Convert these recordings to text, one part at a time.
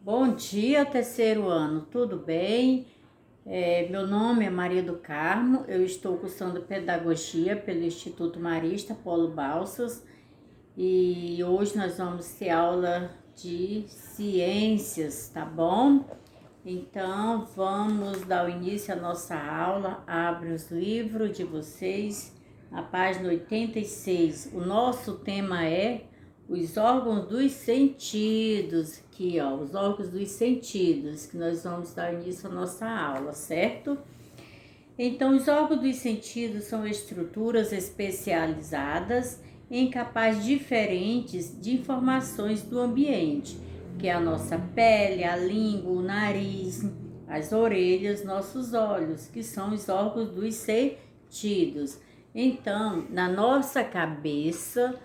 Bom dia, terceiro ano, tudo bem? Meu nome é Maria do Carmo, eu estou cursando Pedagogia pelo Instituto Marista Polo Balsas e hoje nós vamos ter aula de ciências, tá bom? Então vamos dar o início à nossa aula. Abre os livros de vocês, na página 86. O nosso tema é os órgãos dos sentidos, aqui ó, os órgãos dos sentidos, que nós vamos dar início à nossa aula, certo? Então, os órgãos dos sentidos são estruturas especializadas em capazes diferentes de informações do ambiente, que é a nossa pele, a língua, o nariz, as orelhas, nossos olhos, que são os órgãos dos sentidos. Então, na nossa cabeça,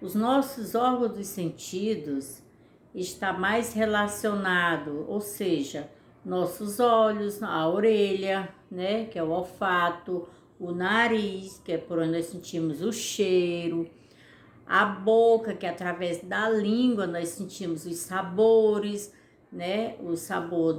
os nossos órgãos dos sentidos está mais relacionado, ou seja, nossos olhos, a orelha, né, que é o olfato, o nariz, que é por onde nós sentimos o cheiro, a boca, que através da língua nós sentimos os sabores, né, o sabor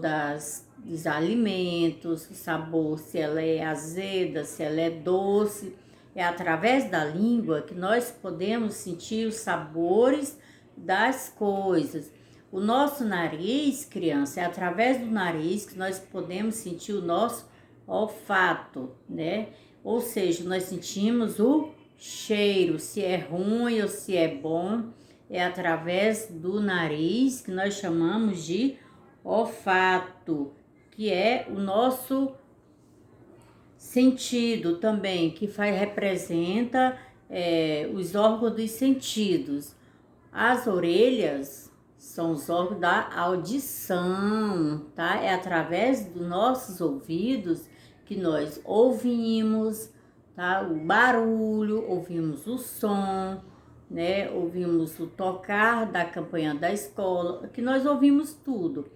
dos alimentos, o sabor se ela é azeda, se ela é doce. É através da língua que nós podemos sentir os sabores das coisas. O nosso nariz, criança, é através do nariz que nós podemos sentir o nosso olfato, né? Ou seja, nós sentimos o cheiro, se é ruim ou se é bom, é através do nariz que nós chamamos de olfato, que é o nosso sentido também, que representa os órgãos dos sentidos. As orelhas são os órgãos da audição, tá? É através dos nossos ouvidos que nós ouvimos, tá? O barulho, ouvimos o som, né? Ouvimos o tocar da campanha da escola, que nós ouvimos tudo.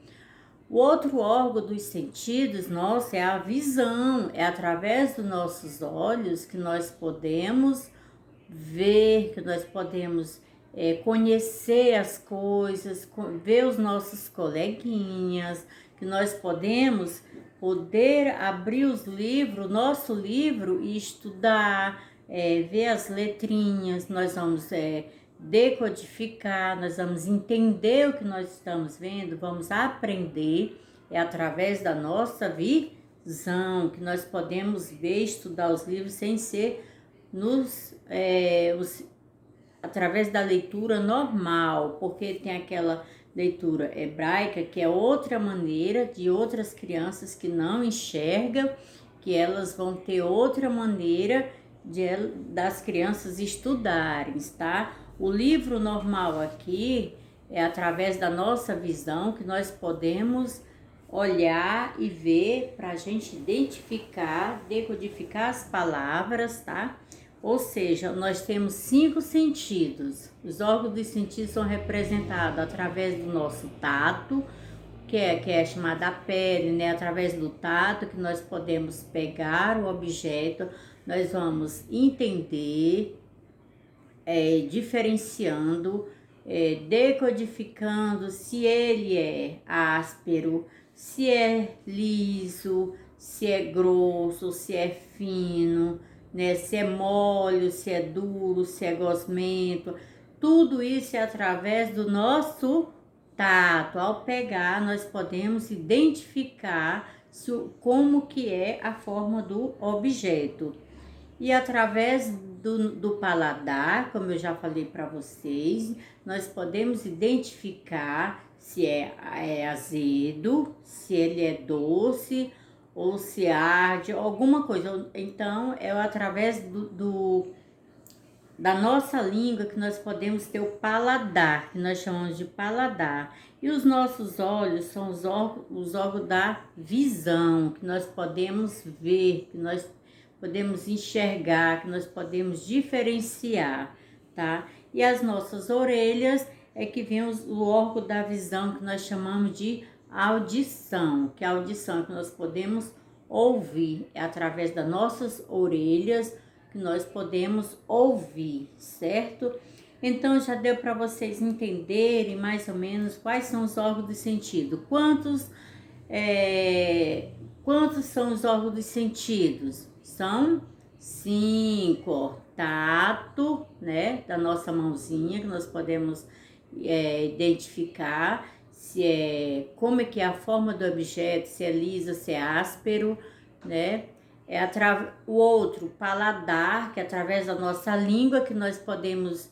O outro órgão dos sentidos nosso é a visão, é através dos nossos olhos que nós podemos ver, que nós podemos conhecer as coisas, ver os nossos coleguinhas, que nós podemos abrir os livros, o nosso livro e estudar, ver as letrinhas, nós vamos decodificar, nós vamos entender o que nós estamos vendo, vamos aprender, é através da nossa visão que nós podemos ver, estudar os livros sem ser através da leitura normal, porque tem aquela leitura hebraica que é outra maneira de outras crianças que não enxergam, que elas vão ter outra maneira das crianças estudarem, tá? O livro normal aqui é através da nossa visão que nós podemos olhar e ver para a gente identificar, decodificar as palavras, tá? Ou seja, nós temos 5 sentidos. Os órgãos dos sentidos são representados através do nosso tato, que é chamada pele, né? Através do tato que nós podemos pegar o objeto, nós vamos entender, diferenciando, decodificando se ele é áspero, se é liso, se é grosso, se é fino, né? Se é mole, se é duro, se é gosmento. Tudo isso é através do nosso tato. Ao pegar, nós podemos identificar como que é a forma do objeto. E através do paladar, como eu já falei para vocês, nós podemos identificar se é azedo, se ele é doce ou se arde, alguma coisa. Então, é através da nossa língua que nós podemos ter o paladar, que nós chamamos de paladar. E os nossos olhos são os órgãos da visão, que nós podemos ver, que nós podemos enxergar, que nós podemos diferenciar, tá? E as nossas orelhas é que vem o órgão da visão, que nós chamamos de audição, que a audição é que nós podemos ouvir, é através das nossas orelhas que nós podemos ouvir, certo? Então já deu para vocês entenderem mais ou menos quais são os órgãos do sentido. Quantos são os órgãos dos sentidos? São 5, ó. Tato, né, da nossa mãozinha, que nós podemos identificar se como é que é a forma do objeto, se é liso, se é áspero, né? O outro, paladar, que é através da nossa língua que nós podemos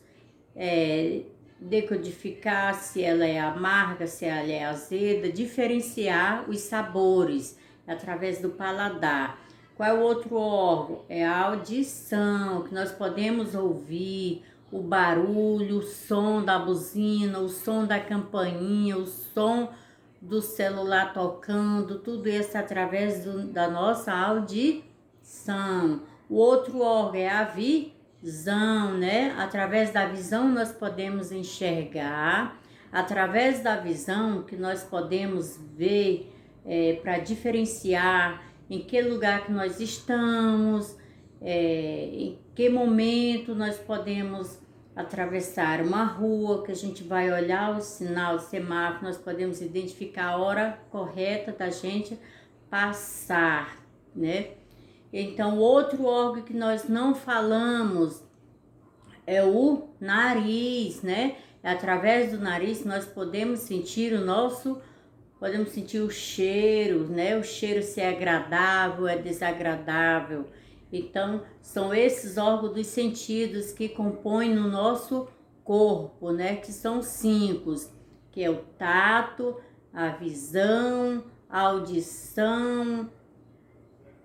decodificar se ela é amarga, se ela é azeda, diferenciar os sabores através do paladar. Qual é o outro órgão? É a audição, que nós podemos ouvir o barulho, o som da buzina, o som da campainha, o som do celular tocando, tudo isso através da nossa audição. O outro órgão é a visão, né? Através da visão nós podemos enxergar, através da visão que nós podemos ver para diferenciar em que lugar que nós estamos, em que momento nós podemos atravessar uma rua, que a gente vai olhar o sinal, o semáforo, nós podemos identificar a hora correta da gente passar, né? Então, outro órgão que nós não falamos é o nariz, né? Através do nariz nós podemos sentir podemos sentir o cheiro, né? O cheiro se é agradável, é desagradável. Então, são esses órgãos dos sentidos que compõem no nosso corpo, né? Que são 5, que é o tato, a visão, a audição,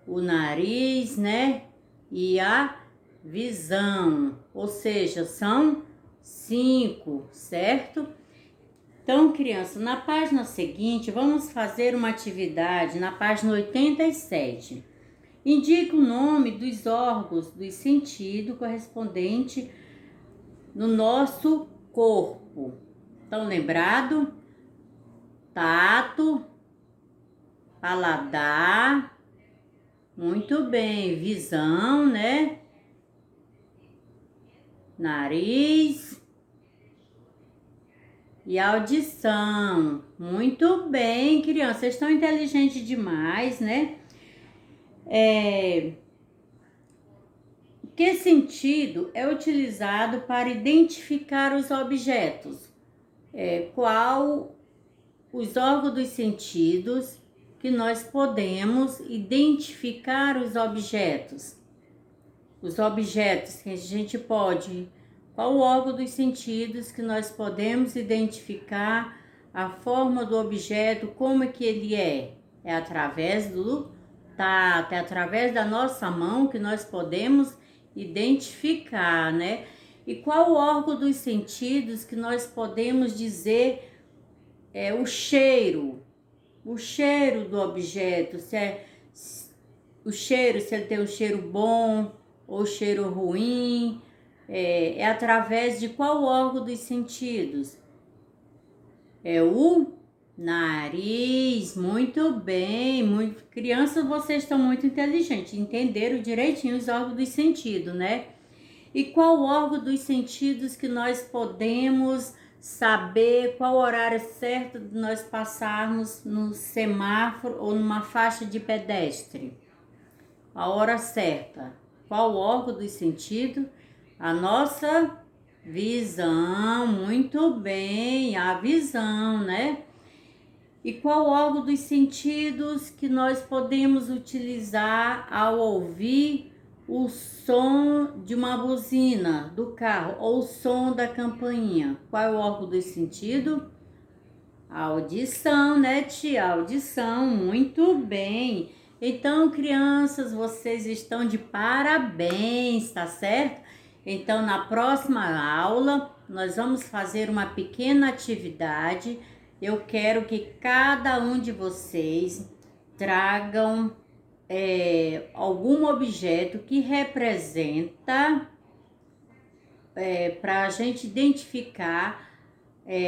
o nariz, né? E a visão. Ou seja, são 5, certo? Então, criança, na página seguinte, vamos fazer uma atividade na página 87. Indique o nome dos órgãos do sentido correspondente no nosso corpo. Então, lembrado? Tato, paladar, muito bem, visão, né? Nariz e audição. Muito bem, crianças, vocês estão inteligentes demais, né? Que sentido é utilizado para identificar os objetos? Qual os órgãos dos sentidos que nós podemos identificar os objetos? Os objetos que a gente pode... Qual o órgão dos sentidos que nós podemos identificar a forma do objeto, como é que ele é? É através do tato, é através da nossa mão que nós podemos identificar, né? E qual o órgão dos sentidos que nós podemos dizer o cheiro do objeto, se ele tem um cheiro bom ou cheiro ruim, é através de qual órgão dos sentidos? É o nariz. Muito bem, crianças, vocês estão muito inteligentes, entenderam direitinho os órgãos dos sentidos, né? E qual órgão dos sentidos que nós podemos saber qual o horário certo de nós passarmos no semáforo ou numa faixa de pedestre? A hora certa. Qual o órgão dos sentidos? A nossa visão. Muito bem, a visão, né? E qual órgão dos sentidos que nós podemos utilizar ao ouvir o som de uma buzina do carro ou o som da campainha? Qual é o órgão do sentido? A audição, né, tia? A audição, muito bem. Então, crianças, vocês estão de parabéns, tá certo? Então, na próxima aula, nós vamos fazer uma pequena atividade. Eu quero que cada um de vocês tragam algum objeto que representa, para a gente identificar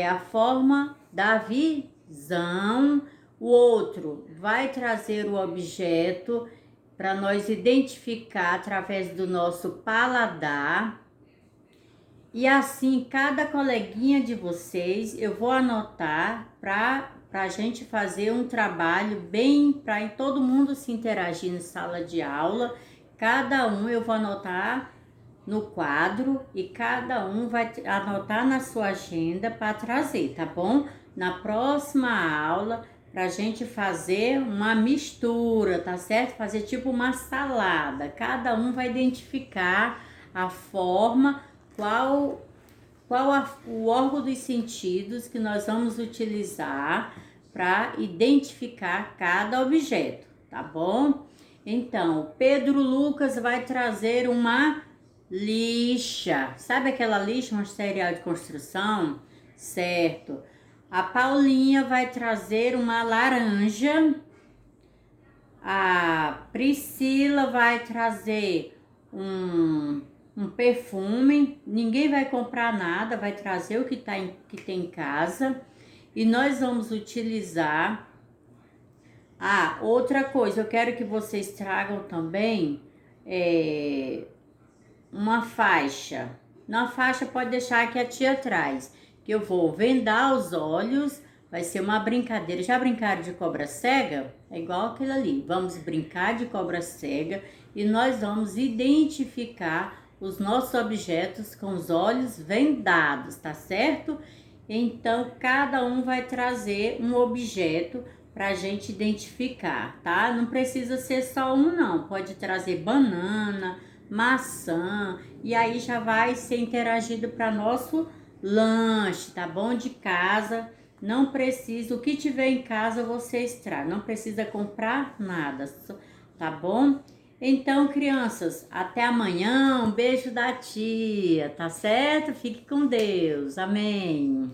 a forma da visão. O outro vai trazer o objeto para nós identificar através do nosso paladar. E assim, cada coleguinha de vocês, eu vou anotar para a gente fazer um trabalho bem, para todo mundo se interagir em sala de aula. Cada um eu vou anotar no quadro e cada um vai anotar na sua agenda para trazer, tá bom? Na próxima aula, para a gente fazer uma mistura, tá certo? Fazer tipo uma salada. Cada um vai identificar a forma, o órgão dos sentidos que nós vamos utilizar para identificar cada objeto, tá bom? Então, Pedro Lucas vai trazer uma lixa. Sabe aquela lixa, um material de construção? Certo. A Paulinha vai trazer uma laranja. A Priscila vai trazer um perfume. Ninguém vai comprar nada, vai trazer o que tem em casa. E nós vamos utilizar. Ah, outra coisa, eu quero que vocês tragam também uma faixa. Na faixa pode deixar que a tia traz, que eu vou vendar os olhos, vai ser uma brincadeira. Já brincaram de cobra cega? É igual aquilo ali. Vamos brincar de cobra cega e nós vamos identificar os nossos objetos com os olhos vendados, tá certo? Então, cada um vai trazer um objeto para a gente identificar, tá? Não precisa ser só um, não. Pode trazer banana, maçã, e aí já vai ser interagido para nosso lanche, tá bom? De casa. Não precisa, o que tiver em casa você extrai, não precisa comprar nada, tá bom? Então, crianças, até amanhã, um beijo da tia, tá certo? Fique com Deus, amém.